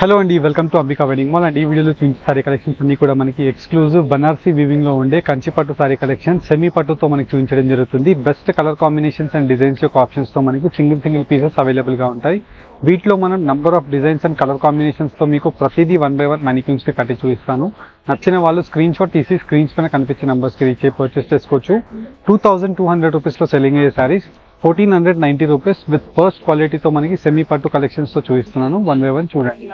Hello అండి, welcome to Ambika wedding mall. And ఈ వీడియోలో చూపించే సారీ కలెక్షన్స్ అన్ని కూడా మనకి ఎక్స్క్లూజివ్ బనారసి వీవింగ్ లో ఉండే కంచి పట్టు సారీ కలెక్షన్ సెమీ పట్టుతో మనకి చూపించడం జరుగుతుంది. Best colour combinations and designs యొక్క ఆప్షన్స్ తో మనకి సింగిల్ పీసెస్ అవైలబుల్ గా ఉంటాయి. వీటిలో మనం number of designs and colour combinations తో మీకు ప్రతిదీ 1 by 1 మానిక్యూన్స్ కి కట్టి చూపిస్తాను. నచ్చిన వాళ్ళు స్క్రీన్ షాట్ తీసి స్క్రీన్స్ పైన కనిపించే నంబర్స్ కి రీచ్ అయ్యి పర్చేస్ చేసుకోవచ్చు. 2200 రూపీస్ లో సెల్లింగ్ అయ్యే సారీస్ 1490 రూపీస్ విత్ ఫస్ట్ క్వాలిటీతో మనకి సెమీ పట్టు కలెక్షన్స్ తో చూపిస్తున్నాను. 1 by 1 చూడండి.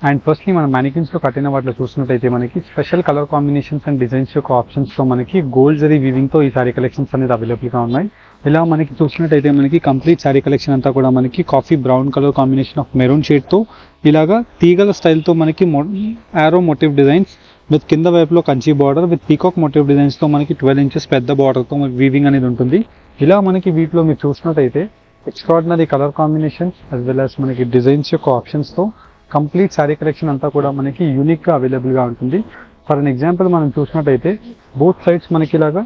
అండ్ ఫస్ట్లీ మన మ్యానిక్యూన్స్ లో కట్టిన వాటిలో చూసినట్టయితే మనకి special colour combinations and designs యొక్క ఆప్షన్స్ తో మనకి గోల్డ్ జరీ వీవింగ్ తో ఈ సారీ కలెక్షన్స్ అనేది అవైలబుల్ గా ఉన్నాయి. ఇలా మనకి చూసినట్టయితే మనకి కంప్లీట్ సారీ కలెక్షన్ అంతా కూడా మనకి coffee brown colour combination of maroon shade తో ఇలాగా తీగల స్టైల్ తో మనకి ఆరో మోటివ్ డిజైన్స్ విత్ కింద వైపులో Kanchi border with peacock motif designs తో మనకి 12 inches పెద్ద బార్డర్ తో వీవింగ్ అనేది ఉంటుంది. ఇలా మనకి వీటిలో మీరు చూసినట్టయితే extraordinary colour combinations as well as మనకి డిజైన్స్ యొక్క ఆప్షన్స్ తో కంప్లీట్ సారీ కలెక్షన్ అంతా కూడా మనకి యూనిక్ గా అవైలబుల్ గా ఉంటుంది. ఫర్ అన్ ఎగ్జాంపుల్ మనం చూసినట్టయితే బోత్ సైడ్స్ మనకి ఇలాగా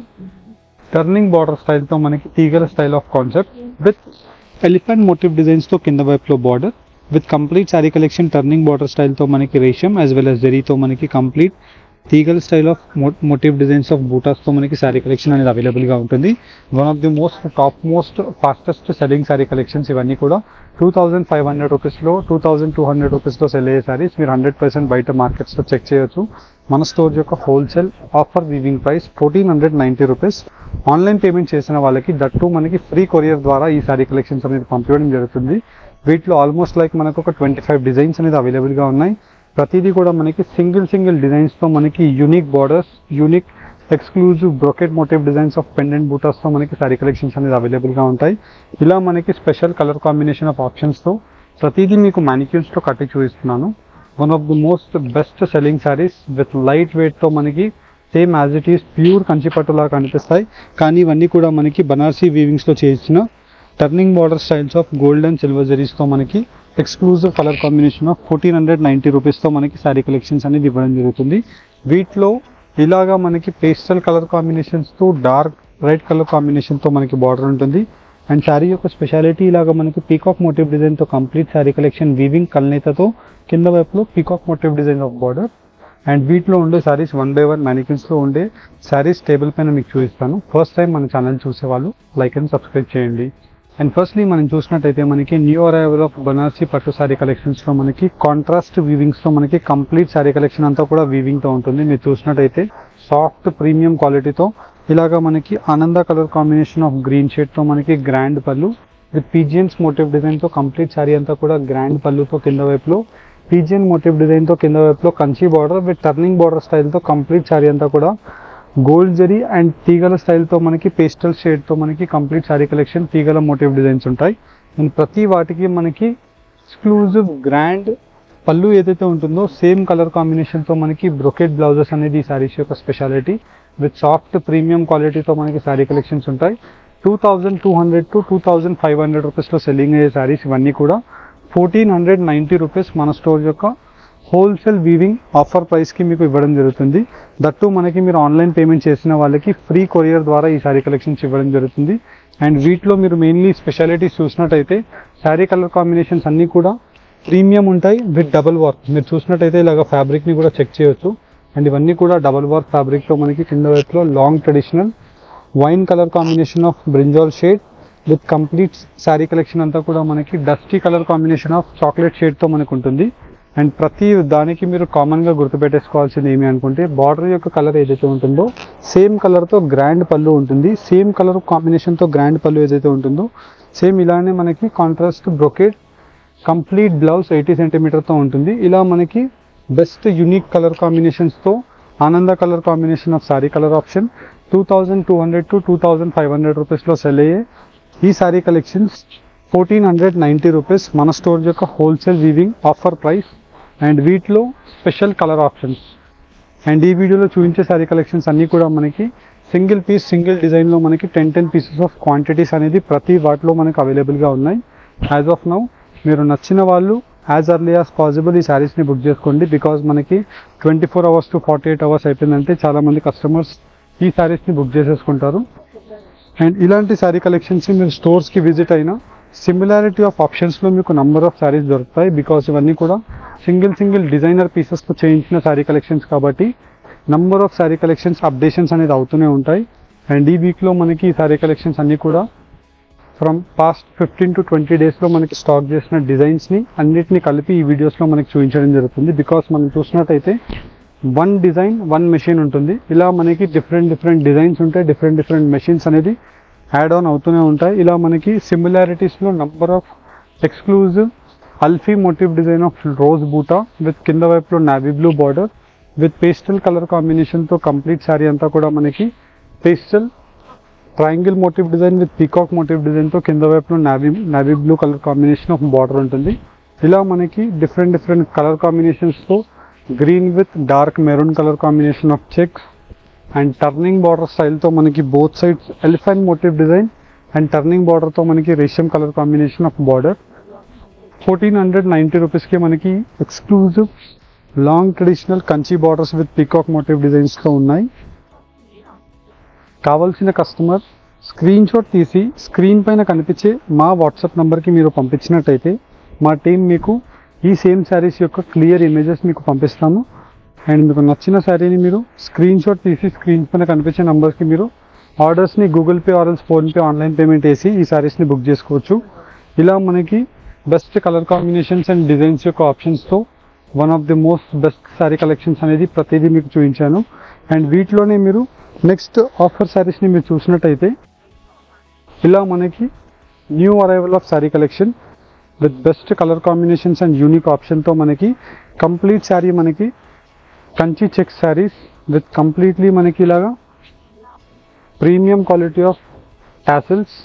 టర్నింగ్ బార్డర్ స్టైల్ తో మనకి తీగల style of concept with elephant motif designs తో కింద వైపులో border with complete sari collection turning border style తో మనకి రేషం యాజ్ వెల్ యాజ్ జరీతో మనకి కంప్లీట్ తీగల్ style of motif designs of బూటాస్ తో మనకి సారీ కలెక్షన్ అనేది అవైలబుల్ గా ఉంటుంది. One of the top most fastest selling sari collections ఇవన్నీ కూడా 2500 రూపీస్ లో 2200 రూపీస్ లో సెల్ అయ్యే సారీస్ మీరు 100% బయట మార్కెట్స్ లో చెక్ చేయొచ్చు. మన స్టోర్ యొక్క wholesale offer weaving price 1490 rupees. Online payment చేసిన వాళ్ళకి దట్టు మనకి ఫ్రీ కొరియర్ ద్వారా ఈ సారీ కలెక్షన్స్ అనేది పంపించడం జరుగుతుంది. వీటిలో ఆల్మోస్ట్ లైక్ మనకు ఒక 25 డిజైన్స్ అనేది అవైలబుల్ గా ఉన్నాయి. ప్రతిదీ కూడా మనకి సింగిల్ డిజైన్స్ తో మనకి unique borders, unique exclusive brocade motive designs of pendant buttas తో మనకి సారీ కలెక్షన్స్ అనేది అవైలబుల్ గా ఉంటాయి. ఇలా మనకి special colour combination of options తో ప్రతిదీ మీకు మానిక్యూన్స్ తో కట్టి చూపిస్తున్నాను. One of the most best selling saris with light weight తో మనకి same as it is pure Kanchi పట్టులా కనిపిస్తాయి. కానీ ఇవన్నీ కూడా మనకి బనారసి వీవింగ్స్ లో చేసిన turning border styles of gold and silver జరీస్ తో మనకి exclusive colour combination of 1490 rupees తో మనకి సారీ కలెక్షన్స్ అనేది ఇవ్వడం జరుగుతుంది. వీటిలో ఇలాగా మనకి పేస్టల్ కలర్ కాంబినేషన్స్ తో డార్క్ రెడ్ కలర్ కాంబినేషన్ తో మనకి బార్డర్ ఉంటుంది. అండ్ శారీ యొక్క స్పెషాలిటీ ఇలాగా మనకి పీకాక్ మోటివ్ డిజైన్ తో కంప్లీట్ శారీ కలెక్షన్ వీవింగ్ కల్నేతతో కింద వైపులో peacock motif design of border. And వీటిలో ఉండే సారీస్ 1 by 1 మ్యానిక్యూన్స్ లో ఉండే సారీస్ టేబుల్ పైన మీకు చూపిస్తాను. ఫస్ట్ టైం మన ఛానల్ చూసే వాళ్ళు లైక్ అండ్ సబ్స్క్రైబ్ చేయండి. అండ్ ఫస్ట్లీ మనం చూసినట్టయితే మనకి న్యూ అరైవల్ ఆఫ్ బనారసి పట్టు సారీ కలెక్షన్స్ లో మనకి కాంట్రాస్ట్ వీవింగ్స్ తో మనకి కంప్లీట్ సారీ కలెక్షన్ అంతా కూడా వీవింగ్ తో ఉంటుంది. మీరు చూసినట్టయితే సాఫ్ట్ ప్రీమియం క్వాలిటీతో ఇలాగా మనకి ఆనంద colour combination of green shade తో మనకి గ్రాండ్ పళ్ళు విత్ పీజియన్స్ మోటివ్ డిజైన్ తో కంప్లీట్ సారీ అంతా కూడా గ్రాండ్ పళ్ళుతో కింద వైపులో పీజియన్ మోటివ్ డిజైన్ తో కింద వైపులో Kanchi border with turning border style తో కంప్లీట్ సారీ అంతా కూడా గోల్డ్ జరీ అండ్ తీగల స్టైల్ తో మనకి పేస్టల్ షేడ్ తో మనకి కంప్లీట్ సారీ కలెక్షన్ తీగల మోటివ్ డిజైన్స్ ఉంటాయి. అండ్ ప్రతి వాటికి మనకి ఎక్స్క్లూజివ్ గ్రాండ్ పళ్ళు ఏదైతే ఉంటుందో సేమ్ కలర్ కాంబినేషన్ తో మనకి బ్రొకెట్ బ్లౌజెస్ అనేది ఈ సారీస్ యొక్క స్పెషాలిటీ విత్ సాఫ్ట్ ప్రీమియం క్వాలిటీతో మనకి సారీ కలెక్షన్స్ ఉంటాయి. 2200 to 2500 రూపీస్ లో సెల్లింగ్ అయ్యే సారీస్ ఇవన్నీ కూడా 1490 రూపీస్ మన స్టోర్ యొక్క హోల్సేల్ వీవింగ్ ఆఫర్ ప్రైస్ కి మీకు ఇవ్వడం జరుగుతుంది. దట్టు మనకి మీరు ఆన్లైన్ పేమెంట్ చేసిన వాళ్ళకి ఫ్రీ కొరియర్ ద్వారా ఈ సారీ కలెక్షన్స్ ఇవ్వడం జరుగుతుంది. అండ్ వీటిలో మీరు మెయిన్లీ స్పెషాలిటీస్ చూసినట్టయితే శారీ కలర్ కాంబినేషన్స్ అన్ని కూడా ప్రీమియం ఉంటాయి విత్ డబుల్ వర్క్. మీరు చూసినట్టయితే ఇలాగ ఫ్యాబ్రిక్ ని కూడా చెక్ చేయొచ్చు. అండ్ ఇవన్నీ కూడా డబుల్ వర్క్ ఫ్యాబ్రిక్ తో మనకి కింద వైపులో long traditional wine colour combination of brinjal shade with complete sari collection అంతా కూడా మనకి dusty colour combination of chocolate shade తో మనకు ఉంటుంది. అండ్ ప్రతి దానికి మీరు కామన్ గా గుర్తుపెట్టేసుకోవాల్సింది ఏమి అనుకుంటే బార్డర్ యొక్క కలర్ ఏదైతే ఉంటుందో సేమ్ కలర్ తో గ్రాండ్ పళ్ళు ఉంటుంది. సేమ్ కలర్ కాంబినేషన్ తో గ్రాండ్ పళ్ళు ఏదైతే ఉంటుందో సేమ్ ఇలానే మనకి contrast brocade complete blouse 80 centimetre తో ఉంటుంది. ఇలా మనకి బెస్ట్ యూనిక్ కలర్ కాంబినేషన్స్ తో ఆనంద colour combination of sorry colour option 2200 to 2500 rupees లో సెల్ అయ్యే ఈ సారీ కలెక్షన్స్ 1490 రూపీస్ మన స్టోర్ యొక్క wholesale weaving offer price. And వీటిలో స్పెషల్ కలర్ ఆప్షన్స్ అండ్ ఈ వీడియోలో చూపించే సారీ కలెక్షన్స్ అన్నీ కూడా మనకి సింగిల్ పీస్ సింగిల్ డిజైన్ లో మనకి 10 పీసెస్ ఆఫ్ క్వాంటిటీస్ అనేది ప్రతి వాటిలో మనకి అవైలబుల్ గా ఉన్నాయి. యాజ్ ఆఫ్ నౌ మీరు నచ్చిన వాళ్ళు యాజ్ ఎర్లీ యాజ్ పాసిబుల్ ఈ సారీస్ ని బుక్ చేసుకోండి. బికాజ్ మనకి 24 hours to 48 hours అయిపోయిందంటే చాలా మంది కస్టమర్స్ ఈ సారీస్ ని బుక్ చేసేసుకుంటారు. అండ్ ఇలాంటి సారీ కలెక్షన్స్ మీరు స్టోర్స్ కి విజిట్ అయినా సిమిలారిటీ ఆఫ్ ఆప్షన్స్లో మీకు నంబర్ ఆఫ్ శారీస్ దొరుకుతాయి. బికాస్ ఇవన్నీ కూడా సింగిల్ డిజైనర్ పీసెస్తో చేయించిన శారీ కలెక్షన్స్ కాబట్టి number of sari collections updations అనేది అవుతూనే ఉంటాయి. అండ్ ఈ వీక్లో మనకి ఈ శారీ కలెక్షన్స్ అన్నీ కూడా ఫ్రమ్ పాస్ట్ 15 to 20 డేస్లో మనకి స్టాక్ చేసిన డిజైన్స్ని అన్నిటిని కలిపి ఈ వీడియోస్లో మనకి చూపించడం జరుగుతుంది. బికాస్ మనం చూసినట్టయితే 1 డిజైన్ 1 మెషిన్ ఉంటుంది. ఇలా మనకి డిఫరెంట్ డిజైన్స్ ఉంటాయి, డిఫరెంట్ మెషిన్స్ అనేది యాడ్ ఆన్ అవుతూనే ఉంటాయి. ఇలా మనకి సిమిలారిటీస్లో నంబర్ ఆఫ్ ఎక్స్క్లూజివ్ అల్ఫీ మోటివ్ డిజైన్ ఆఫ్ రోజ్ బూటా విత్ కింద వైపులో navy blue border with pastel colour కాంబినేషన్తో కంప్లీట్ శారీ అంతా కూడా మనకి pastel triangle motif design with peacock motif డిజైన్తో కింద వైపులో navy blue colour combination of border ఉంటుంది. ఇలా మనకి డిఫరెంట్ కలర్ కాంబినేషన్స్తో green with dark maroon colour combination of checks and turning border స్టైల్తో మనకి both sides elephant motif design and turning బార్డర్తో మనకి రేషియం కలర్ కాంబినేషన్ ఆఫ్ బార్డర్ 1490 రూపీస్కి మనకి exclusive long traditional Kanchi borders with peacock motif డిజైన్స్తో ఉన్నాయి. కావాల్సిన కస్టమర్ స్క్రీన్ షాట్ తీసి స్క్రీన్ పైన కనిపించే మా వాట్సాప్ నెంబర్కి మీరు పంపించినట్టయితే మా టీం మీకు ఈ సేమ్ శారీస్ యొక్క క్లియర్ ఇమేజెస్ మీకు పంపిస్తాము. అండ్ మీకు నచ్చిన శారీని మీరు స్క్రీన్ షాట్ తీసి స్క్రీన్ పైన కనిపించే నెంబర్కి మీరు ఆర్డర్స్ని Google pay or else PhonePe online payment వేసి ఈ శారీస్ని బుక్ చేసుకోవచ్చు. ఇలా మనకి best colour combinations and designs యొక్క ఆప్షన్స్తో one of the most best sari collections అనేది ప్రతిదీ మీకు చూపించాను. అండ్ వీటిలోనే మీరు నెక్స్ట్ ఆఫర్ శారీస్ని మీరు చూసినట్టయితే ఇలా మనకి new arrival of sari collection with best colour combinations and unique ఆప్షన్తో మనకి కంప్లీట్ శారీ మనకి Kanchi check saris with completely మనకి ఇలాగా premium quality of tassels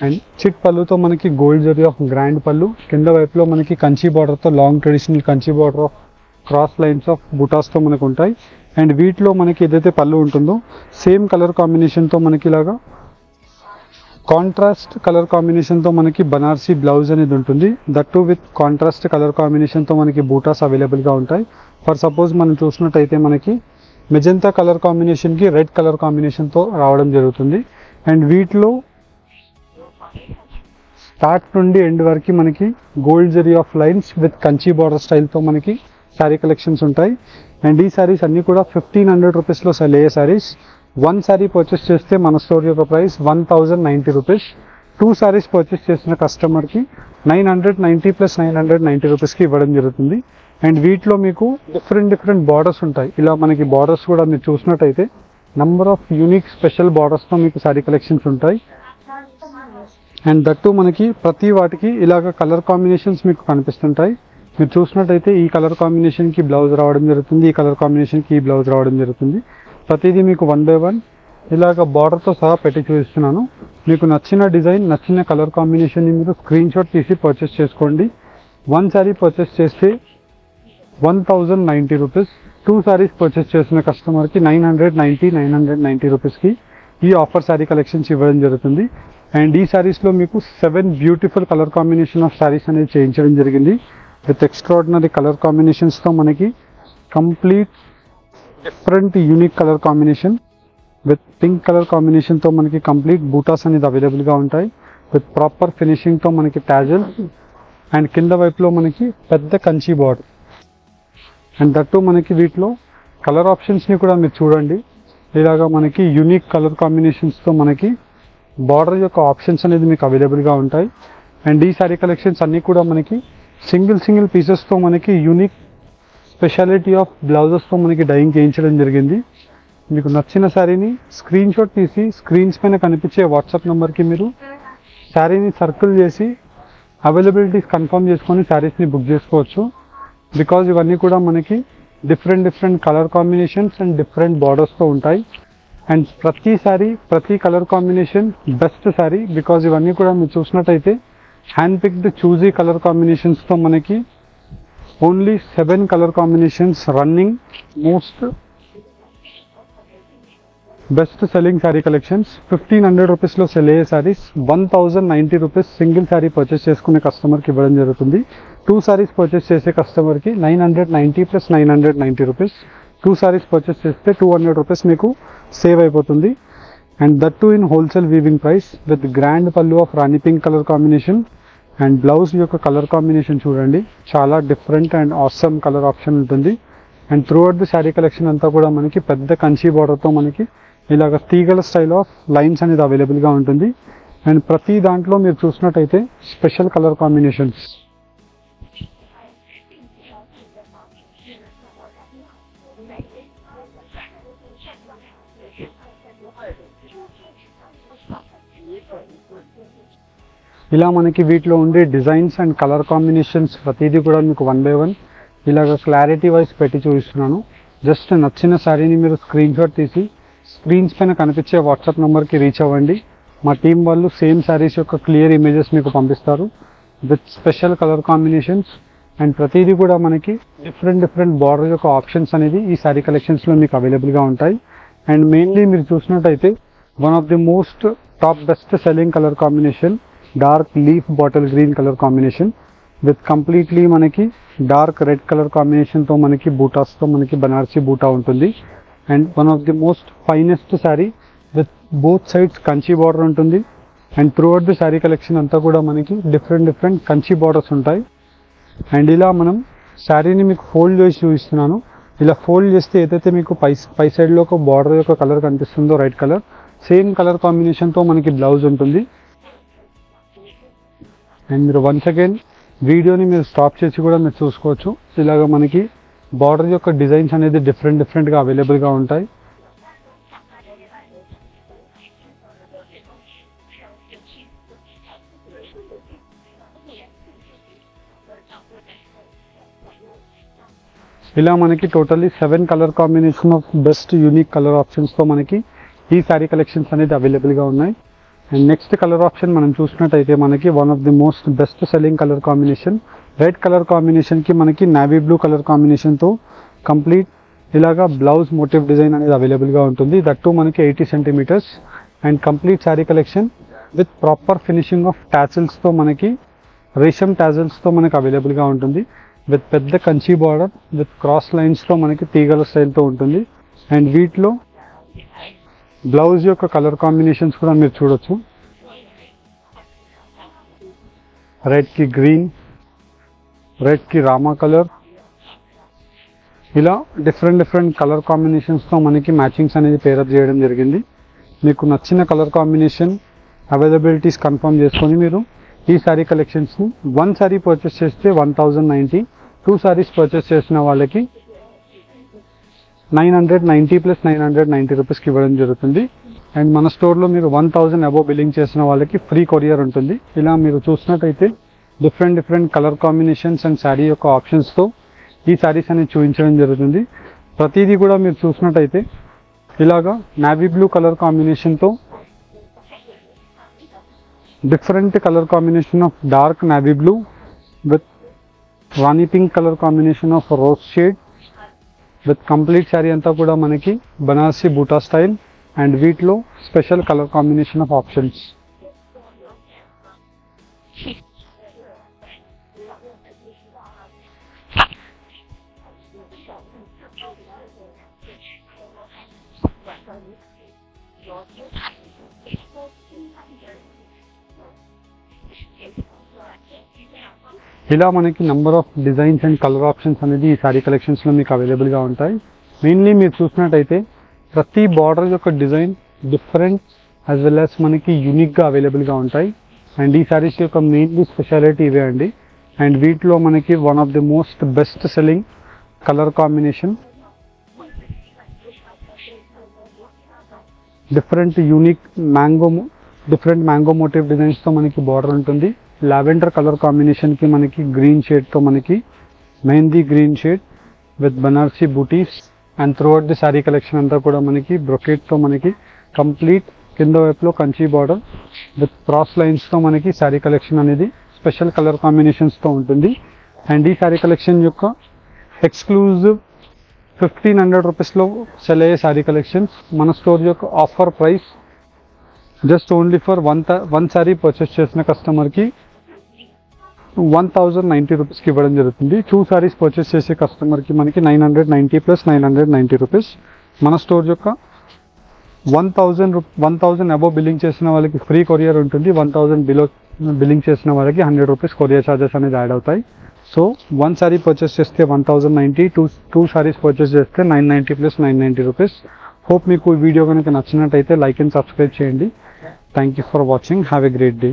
and చిట్ పళ్ళుతో మనకి గోల్డ్ జరీ ఆఫ్ గ్రాండ్ పళ్ళు కింద వైపులో మనకి కంచి బార్డర్తో long traditional Kanchi border of cross lines of బుటాస్తో మనకు ఉంటాయి. అండ్ వీటిలో మనకి ఏదైతే పళ్ళు ఉంటుందో సేమ్ కలర్ కాంబినేషన్తో మనకి ఇలాగా కాంట్రాస్ట్ కలర్ కాంబినేషన్తో మనకి బనార్సీ బ్లౌజ్ అనేది ఉంటుంది. దట్టు విత్ కాంట్రాస్ట్ కలర్ కాంబినేషన్తో మనకి బూటాస్ అవైలబుల్గా ఉంటాయి. ఫర్ సపోజ్ మనం చూసినట్టయితే మనకి మెజంతా కలర్ కాంబినేషన్కి రెడ్ కలర్ కాంబినేషన్తో రావడం జరుగుతుంది. అండ్ వీటిలో స్టార్ట్ నుండి ఎండ్ వరకు మనకి gold zari of lines with Kanchi border స్టైల్తో మనకి శారీ కలెక్షన్స్ ఉంటాయి. అండ్ ఈ శారీస్ అన్నీ కూడా 1500 రూపీస్లో సెల్ అయ్యే శారీస్. 1 శారీ పర్చేస్ చేస్తే మన స్టోర్ యొక్క ప్రైస్ 1090 రూపీస్. 2 శారీస్ పర్చేస్ చేసిన కస్టమర్కి 990 + 990 రూపీస్కి ఇవ్వడం జరుగుతుంది. అండ్ వీటిలో మీకు డిఫరెంట్ బార్డర్స్ ఉంటాయి. ఇలా మనకి బార్డర్స్ కూడా మీరు చూసినట్టయితే నంబర్ ఆఫ్ యూనిక్ స్పెషల్ బార్డర్స్తో మీకు శారీ కలెక్షన్స్ ఉంటాయి. అండ్ దట్టు మనకి ప్రతి వాటికి ఇలాగ కలర్ కాంబినేషన్స్ మీకు కనిపిస్తుంటాయి. మీరు చూసినట్టయితే ఈ కలర్ కాంబినేషన్కి బ్లౌజ్ రావడం జరుగుతుంది, ఈ కలర్ కాంబినేషన్కి ఈ బ్లౌజ్ రావడం జరుగుతుంది. ప్రతిదీ మీకు 1 by 1 ఇలాగ బార్డర్తో సహా పెట్టి చూపిస్తున్నాను. మీకు నచ్చిన డిజైన్ నచ్చిన కలర్ కాంబినేషన్ని మీరు స్క్రీన్ షాట్ తీసి పర్చేస్ చేసుకోండి. 1 శారీ పర్చేస్ చేస్తే 1090 రూపీస్. 2 శారీస్ పర్చేస్ చేసిన కస్టమర్కి 990 రూపీస్కి ఈ ఆఫర్ శారీ కలెక్షన్స్ ఇవ్వడం జరుగుతుంది. అండ్ ఈ శారీస్లో మీకు 7 beautiful colour combination of saris అనేది చేయించడం జరిగింది విత్ ఎక్స్ట్రాడినరీ కలర్ కాంబినేషన్స్తో మనకి complete different unique colour combination with pink colour కాంబినేషన్తో మనకి కంప్లీట్ బూటాస్ అనేది అవైలబుల్గా ఉంటాయి విత్ ప్రాపర్ ఫినిషింగ్తో మనకి టాజల్ అండ్ కింద వైపులో మనకి పెద్ద కంచి బార్డర్. అండ్ దట్టు మనకి వీటిలో కలర్ ఆప్షన్స్ని కూడా మీరు చూడండి. ఇలాగా మనకి యూనిక్ కలర్ కాంబినేషన్స్తో మనకి బార్డర్ యొక్క ఆప్షన్స్ అనేది మీకు అవైలబుల్గా ఉంటాయి. అండ్ ఈ శారీ కలెక్షన్స్ అన్నీ కూడా మనకి సింగిల్ పీసెస్తో మనకి యూనిక్ స్పెషాలిటీ ఆఫ్ బ్లౌజెస్తో మనకి డైయింగ్ చేయించడం జరిగింది. మీకు నచ్చిన శారీని స్క్రీన్ షాట్ తీసి స్క్రీన్స్ పైన కనిపించే వాట్సాప్ నెంబర్కి మీరు శారీని సర్కిల్ చేసి అవైలబిలిటీస్ కన్ఫర్మ్ చేసుకొని శారీస్ని బుక్ చేసుకోవచ్చు. బికాజ్ ఇవన్నీ కూడా మనకి different colour combinations and different బార్డర్స్తో ఉంటాయి. అండ్ ప్రతి శారీ ప్రతి colour combination best sari. Because ఇవన్నీ కూడా మీరు చూసినట్టయితే హ్యాండ్ పిక్డ్ చూజీ కలర్ కాంబినేషన్స్తో మనకి only 7 colour combinations running most best selling sari collections. 1500 రూపీస్లో సెల్ అయ్యే saris 1090 rupees single sari purchase చేసుకునే కస్టమర్కి ఇవ్వడం జరుగుతుంది. 2 శారీస్ పర్చేస్ చేసే కస్టమర్కి 990 + 990 రూపీస్. 2 శారీస్ పర్చేస్ చేస్తే 200 రూపీస్ మీకు సేవ్ అయిపోతుంది. And that too in wholesale weaving price with grand పళ్ళు ఆఫ్ రాణి pink colour combination. And blouse యొక్క కలర్ కాంబినేషన్ చూడండి, చాలా different and awesome colour option ఉంటుంది. And throughout the sari collection అంతా కూడా మనకి పెద్ద కంచి బార్డర్తో మనకి ఇలాగ తీగల స్టైల్ ఆఫ్ లైన్స్ అనేది అవైలబుల్గా ఉంటుంది. అండ్ ప్రతి దాంట్లో మీరు చూసినట్టయితే స్పెషల్ కలర్ కాంబినేషన్స్. ఇలా మనకి వీటిలో ఉండే డిజైన్స్ అండ్ కలర్ కాంబినేషన్స్ ప్రతిదీ కూడా మీకు 1 by 1 ఇలాగ క్లారిటీ వైజ్ పెట్టి చూపిస్తున్నాను. జస్ట్ నచ్చిన శారీని మీరు స్క్రీన్ షాట్ తీసి స్క్రీన్స్ పైన కనిపించే వాట్సాప్ నెంబర్కి రీచ్ అవ్వండి. మా టీం వాళ్ళు సేమ్ శారీస్ యొక్క క్లియర్ ఇమేజెస్ మీకు పంపిస్తారు with special colour combinations. And ప్రతిదీ కూడా మనకి డిఫరెంట్ బార్డర్ యొక్క ఆప్షన్స్ అనేది ఈ శారీ కలెక్షన్స్లో మీకు అవైలబుల్గా ఉంటాయి. అండ్ మెయిన్లీ మీరు చూసినట్టయితే one of the most top best selling colour combination dark leaf bottle green colour combination with completely మనకి డార్క్ రెడ్ కలర్ కాంబినేషన్తో మనకి బూటాస్తో మనకి బనారసి బూటా ఉంటుంది. And one of the most finest sari with both sides Kanchi border ఉంటుంది. And throughout the sari collection అంతా కూడా మనకి డిఫరెంట్ కంచి బార్డర్స్ ఉంటాయి. అండ్ ఇలా మనం శారీని మీకు ఫోల్డ్ చేసి చూపిస్తున్నాను. ఇలా ఫోల్డ్ చేస్తే ఏదైతే మీకు పై సైడ్లో ఒక బార్డర్ యొక్క కలర్ కనిపిస్తుందో రెడ్ కలర్, సేమ్ కలర్ కాంబినేషన్తో మనకి బ్లౌజ్ ఉంటుంది. అండ్ మీరు వన్స్ అగైన్ వీడియోని మీరు స్టాప్ చేసి కూడా మీరు చూసుకోవచ్చు. ఇలాగ మనకి బార్డర్ యొక్క డిజైన్స్ అనేది డిఫరెంట్గా అవైలబుల్గా ఉంటాయి. ఇలా మనకి totally 7 colour combination of best unique colour ఆప్షన్స్తో మనకి ఈ శారీ కలెక్షన్స్ అనేది అవైలబుల్గా ఉన్నాయి. అండ్ నెక్స్ట్ కలర్ ఆప్షన్ మనం చూసినట్టయితే మనకి one of the most best selling colour combination red colour కాంబినేషన్కి మనకి నావీ బ్లూ కలర్ కాంబినేషన్తో కంప్లీట్ ఇలాగా బ్లౌజ్ మోటివ్ డిజైన్ అనేది అవైలబుల్గా ఉంటుంది. దట్ టు మనకి 80 centimeters. And complete sari collection with proper finishing of టాసిల్స్తో మనకి రేషమ్ టాసిల్స్తో మనకి అవైలబుల్గా ఉంటుంది. విత్ పెద్ద కంచి బార్డర్ విత్ క్రాస్ లైన్స్తో మనకి తీగల స్టైల్తో ఉంటుంది. అండ్ వీటిలో బ్లౌజ్ యొక్క కలర్ కాంబినేషన్స్ కూడా మీరు చూడొచ్చు. రెడ్కి గ్రీన్, రెడ్కి రామా కలర్, ఇలా డిఫరెంట్ కలర్ కాంబినేషన్స్తో మనకి మ్యాచింగ్స్ అనేది పేరప్ చేయడం జరిగింది. మీకు నచ్చిన కలర్ కాంబినేషన్ అవైలబిలిటీస్ కన్ఫర్మ్ చేసుకొని మీరు ఈ శారీ కలెక్షన్స్ని 1 శారీ పర్చేస్ చేస్తే 1090, 2 శారీస్ పర్చేస్ చేసిన వాళ్ళకి 990 + 990 రూపీస్కి ఇవ్వడం జరుగుతుంది. అండ్ మన స్టోర్లో మీరు 1000 అబోవ్ బిల్లింగ్ చేసిన వాళ్ళకి ఫ్రీ కొరియర్ ఉంటుంది. ఇలా మీరు చూసినట్టయితే different colour combinations and sari యొక్క ఆప్షన్స్తో ఈ శారీస్ అనేది చూపించడం జరుగుతుంది. ప్రతిదీ కూడా మీరు చూసినట్టయితే ఇలాగా నావీ బ్లూ కలర్ కాంబినేషన్తో different colour combination of dark navy blue with Rani pink colour combination of rose shade with complete sari అంతా కూడా మనకి బనారసి బూటా స్టైల్. అండ్ వీటిలో special colour combination of options. ఇలా మనకి number of designs and colour options అనేది ఈ శారీ కలెక్షన్స్లో మీకు అవైలబుల్గా ఉంటాయి. మెయిన్లీ మీరు చూసినట్టయితే ప్రతి బార్డర్ యొక్క design different as well as మనకి యూనిక్గా అవైలబుల్గా ఉంటాయి. అండ్ ఈ శారీస్ యొక్క మెయిన్లీ స్పెషాలిటీ ఇవే అండి. అండ్ వీటిలో మనకి one of the most best selling colour combination different unique mango motif డిజైన్స్తో మనకి బార్డర్ ఉంటుంది. లావెండర్ కలర్ కాంబినేషన్కి మనకి గ్రీన్ షేడ్తో మనకి mehndi green shade with Banarasi booties. And throughout the sari collection అంతా కూడా మనకి బ్రొకెట్తో మనకి కంప్లీట్ కింద వైపులో కంచి బార్డర్ విత్ క్రాస్ లైన్స్తో మనకి శారీ కలెక్షన్ అనేది స్పెషల్ కలర్ కాంబినేషన్స్తో ఉంటుంది. అండ్ ఈ శారీ కలెక్షన్ యొక్క ఎక్స్క్లూజివ్ 1500 రూపీస్లో సెల్ అయ్యే శారీ కలెక్షన్స్ మన స్టోర్ యొక్క offer price just only for one sari purchase చేసిన కస్టమర్కి 1090 రూపీస్కి ఇవ్వడం జరుగుతుంది. 2 శారీస్ పర్చేస్ చేసే కస్టమర్కి మనకి 990 + 990 రూపీస్. మన స్టోర్ యొక్క 1000 అబోవ్ బిల్లింగ్ చేసిన వాళ్ళకి ఫ్రీ కొరియర్ ఉంటుంది. 1000 బిలో బిల్లింగ్ చేసిన వాళ్ళకి 100 రూపీస్ కొరియర్ ఛార్జెస్ అనేది యాడ్ అవుతాయి. సో 1 సారీ పర్చేస్ చేస్తే 1090, టూ సారీస్ పర్చేస్ చేస్తే 990 ప్లస్ 990 రూపీస్. హోప్ మీకు ఈ వీడియో కనుక నచ్చినట్టయితే లైక్ అండ్ సబ్స్క్రైబ్ చేయండి. Thank you for watching. Have a great day.